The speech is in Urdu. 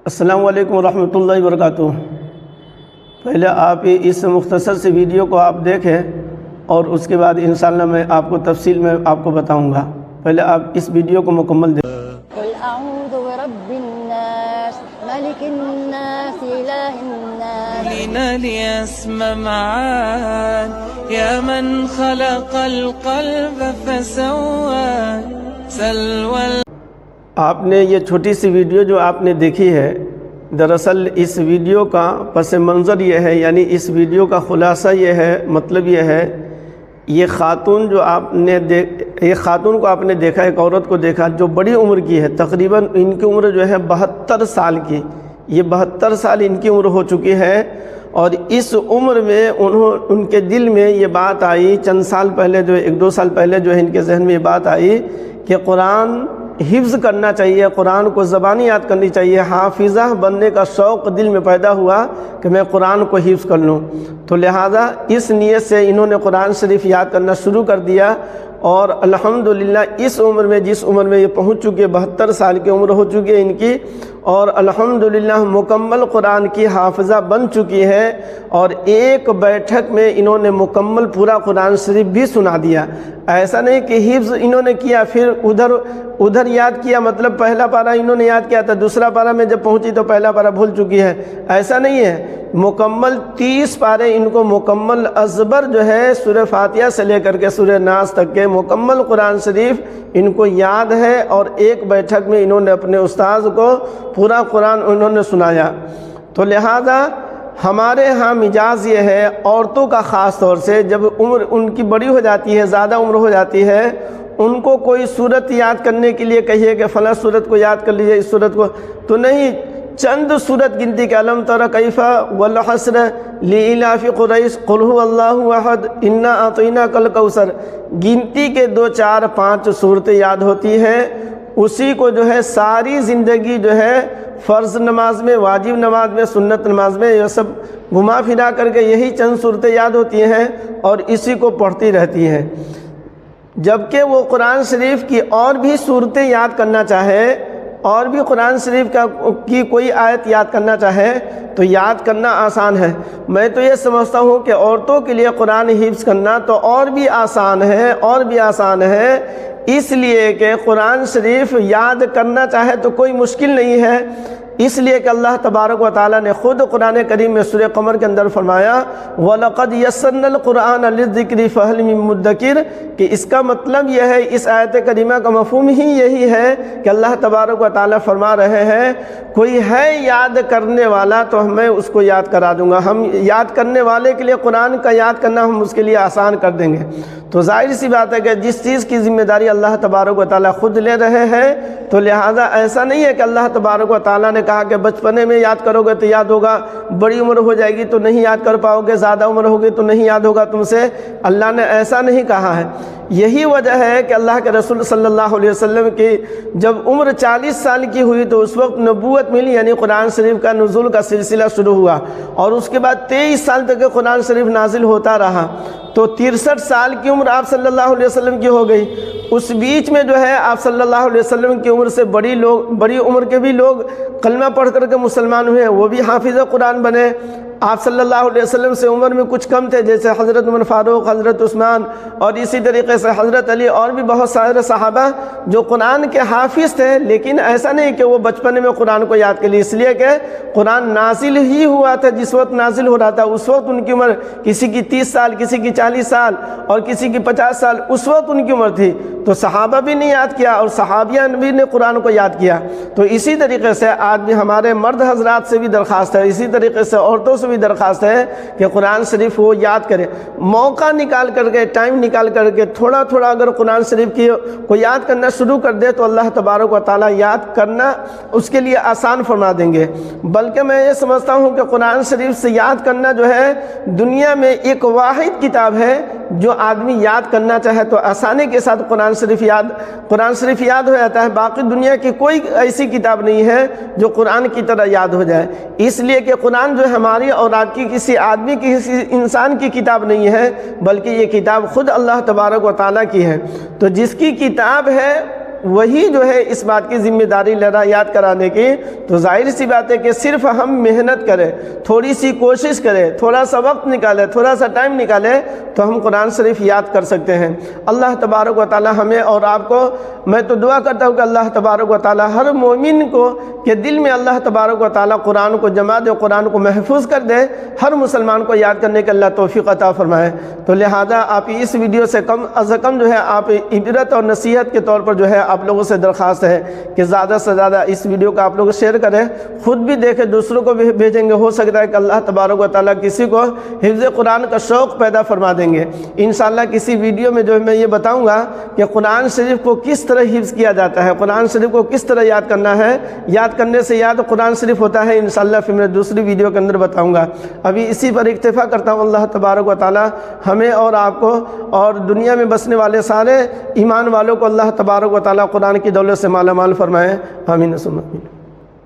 السلام علیکم ورحمۃ اللہ وبرکاتہ۔ پہلے آپ اس مختصر سے ویڈیو کو آپ دیکھیں اور اس کے بعد انشاءاللہ میں آپ کو تفصیل میں آپ کو بتاؤں گا۔ پہلے آپ اس ویڈیو کو مکمل دیکھیں۔ قل اعوذ برب الناس ملك الناس اله الناس لنا ليسمع معان يا من خلق القلب فسوى سلوى۔ آپ نے یہ چھوٹی سی ویڈیو جو آپ نے دیکھی ہے، دراصل اس ویڈیو کا پس منظر یہ ہے، یعنی اس ویڈیو کا خلاصہ یہ ہے، مطلب یہ ہے، یہ خاتون جو آپ نے ایک خاتون کو آپ نے دیکھا، ایک عورت کو دیکھا جو بڑی عمر کی ہے، تقریباً ان کی عمر جو ہے 72 سال کی، یہ 72 سال ان کی عمر ہو چکی ہے، اور اس عمر میں ان کے دل میں یہ بات آئی، چند سال پہلے جو 1-2 سال پہلے جو ہے ان کے ذہن میں یہ بات آئی کہ قرآن حفظ کرنا چاہیے، قرآن کو زبانی یاد کرنی چاہیے۔ حافظہ بننے کا شوق دل میں پیدا ہوا کہ میں قرآن کو حفظ کر لوں، تو لہٰذا اس نیت سے انہوں نے قرآن شریف یاد کرنا شروع کر دیا، اور الحمدللہ اس عمر میں، جس عمر میں یہ پہنچ چکی ہے، 72 سال کی عمر ہو چکی ہے ان کی، اور الحمدللہ مکمل قرآن کی حافظہ بن چکی ہے، اور ایک بیٹھک میں انہوں نے مکمل پورا قرآن شریف بھی سنا دیا۔ ایسا نہیں کہ حفظ انہوں نے کیا پھر ادھر یاد کیا، مطلب پہلا پارہ انہوں نے یاد کیا تھا، دوسرا پارہ میں جب پہنچی تو پہلا پارہ بھول چکی ہے، ایسا نہیں ہے۔ مکمل 30 پارے ان کو مکمل ازبر جو ہے سورہ فاتحہ سے لے کر کے سورہ ناس تک کے مکمل قرآن شریف ان کو یاد ہے، اور ایک بیٹھک میں انہوں نے اپنے استاذ کو پورا قرآن انہوں نے سنایا۔ تو لہذا ہمارے ہاں مجاز یہ ہے، عورتوں کا خاص طور سے جب عمر ان کی بڑی ہو جاتی ہے، زیادہ عمر ہو جاتی ہے، ان کو کوئی صورت یاد کرنے کے لیے کہیے کہ فلاں صورت کو یاد کر لیجئے، اس صورت کو تو نہیں، چند صورت گنتی کہ الم تر کیف والحشر لإلاف قریش قل هو اللہ احد انا اعطیناک الکوثر، گنتی کے 2 4 5 صورتیں یاد ہوتی ہیں، اسی کو جو ہے ساری زندگی جو ہے فرض نماز میں، واجب نماز میں، سنت نماز میں، یہ سب گھما پھرا کر کے یہی چند صورتیں یاد ہوتی ہیں اور اسی کو پڑھتی رہتی ہیں۔ جبکہ وہ قرآن شریف کی اور بھی صورتیں یاد کرنا چاہے، اور بھی قرآن شریف کی کوئی آیت یاد کرنا چاہے تو یاد کرنا آسان ہے۔ میں تو یہ سمجھتا ہوں کہ عورتوں کے لیے قرآن حفظ کرنا تو اور بھی آسان ہے، اور بھی آسان ہے، اس لیے کہ قرآن شریف یاد کرنا چاہے تو کوئی مشکل نہیں ہے، اس لیے کہ اللہ تبارک و تعالیٰ نے خود قرآن کریم میں سورہ قمر کے اندر فرمایا وَلَقَدْ يَسَّرْنَا الْقُرْآنَ لِلذِّكْرِ فَهَلْ مِن مُدَّكِرٍ، کہ اس کا مطلب یہ ہے، اس آیت کریمہ کا مفہوم ہی یہی ہے کہ اللہ تبارک و تعالیٰ فرما رہے ہیں کوئی ہے یاد کرنے والا تو میں اس کو یاد کرا دوں گا، ہم یاد کرنے والے کے لیے قرآن کا یاد کرنا ہم اس کے لیے آسان کر دیں گے۔ تو ظاہر سی بات ہے کہ جس چیز کی ذمہ داری اللہ تبارک و تعالیٰ خود لے رہے ہیں، تو لہٰذا ایسا نہیں ہے کہ اللہ تبارک و تعالیٰ نے کہا کہ بچپنے میں یاد کرو گے تو یاد ہوگا، بڑی عمر ہو جائے گی تو نہیں یاد کر پاؤ گے، زیادہ عمر ہوگی تو نہیں یاد ہوگا تم سے، اللہ نے ایسا نہیں کہا ہے۔ یہی وجہ ہے کہ اللہ کے رسول صلی اللہ علیہ وسلم کی جب عمر 40 سال کی ہوئی تو اس وقت نبوت ملی، یعنی قرآن شریف کا نزول کا سلسلہ شروع ہوا، اور اس کے بعد 23 سال تک قرآن شریف نازل ہوتا رہا، تو 63 سال کی عمر آپ صلی اللہ علیہ وسلم کی ہو گئی۔ اس بیچ میں جو ہے آپ صلی اللہ علیہ وسلم کی عمر سے بڑی عمر کے بھی لوگ کلمہ پڑھ کر کے مسلمان ہوئے، وہ بھی حافظ قرآن بنے۔ آپ صلی اللہ علیہ وسلم سے عمر میں کچھ کم تھے، جیسے حضرت عمر فاروق، حضرت عثمان، اور اسی طریقے سے حضرت علی، اور بھی بہت سارے صحابہ جو قرآن کے حافظ تھے، لیکن ایسا نہیں کہ وہ بچپن میں قرآن کو یاد کر لی، اس لیے کہ قرآن نازل ہی ہوا تھا، جس وقت نازل ہو رہا تھا اس وقت ان کی عمر کسی کی 30 سال، کسی کی 40 سال، اور کسی کی 50 سال، اس وقت ان کی عمر تھی، تو صحابہ بھی نے یاد کیا اور صحابیہ بھی نے قرآن کو یاد کیا۔ تو اسی طریقے سے آج بھی ہمارے مرد حضرات سے بھی درخواست ہے، اسی طریقے سے عورتوں سے بھی درخواست ہے کہ قرآن شریف وہ یاد کریں، موقع نکال کر کے، ٹائم نکال کر کے تھوڑا تھوڑا اگر قرآن شریف کو یاد کرنا شروع کر دے تو اللہ تبارک و تعالیٰ یاد کرنا اس کے لیے آسان فرما دیں گے۔ بلکہ میں یہ سمجھتا ہوں کہ قرآن شریف سے یاد کرنا جو ہے دنیا میں ایک واحد کتاب ہے جو آدمی یاد کرنا چاہے تو آسانی کے ساتھ قرآن شریف یاد ہو جاتا ہے۔ باقی دنیا کی کوئی ایسی کتاب نہیں ہے جو قرآن کی طرح یاد ہو جائے، اس لیے کہ قرآن جو ہماری اور آپ کی کسی آدمی کی، کسی انسان کی کتاب نہیں ہے، بلکہ یہ کتاب خود اللہ تبارک و تعالیٰ کی ہے۔ تو جس کی کتاب ہے وہی جو ہے اس بات کی ذمہ داری لے رہا یاد کرانے کی، تو ظاہر سی بات ہے کہ صرف ہم محنت کریں، تھوڑی سی کوشش کریں، تھوڑا سا وقت نکالیں، تھوڑا سا ٹائم نکالیں تو ہم قرآن شریف یاد کر سکتے ہیں۔ اللہ تبارک و تعالی ہمیں اور آپ کو، میں تو دعا کرتا ہوں کہ اللہ تبارک و تعالی ہر مومن کو کہ دل میں اللہ تبارک و تعالی قرآن کو جما دے، قرآن کو محفوظ کر دے، ہر مسلمان کو یاد کرنے کے اللہ توفیق عطا فرمائے۔ تو لہذا آپ اس ویڈیو سے کم از کم جو ہے آپ عبرت اور نصیحت کے طور پر جو ہے آپ لوگوں سے درخواست ہے کہ زیادہ سے زیادہ اس ویڈیو کو آپ لوگ شیئر کریں، خود بھی دیکھیں، دوسروں کو بھی بھیجیں گے، ہو سکتا ہے کہ اللہ تبارک و تعالیٰ کسی کو حفظ قرآن کا شوق پیدا فرما دیں گے۔ انشاءاللہ کسی ویڈیو میں جو ہے میں یہ بتاؤں گا کہ قرآن شریف کو کس طرح حفظ کیا جاتا ہے، قرآن شریف کو کس طرح یاد کرنا ہے، یاد کرنے سے یاد قرآن شریف ہوتا ہے، انشاءاللہ پھر میں دوسری ویڈیو کے اندر بتاؤں گا۔ ابھی اسی پر اکتفا کرتا ہوں۔ اللہ تبارک و تعالیٰ ہمیں اور آپ کو اور دنیا میں بسنے والے سارے ایمان والوں کو اللہ تبارک و تعالیٰ قرآن کی دولت سے مالا مال فرمائے، آمین ثم آمین۔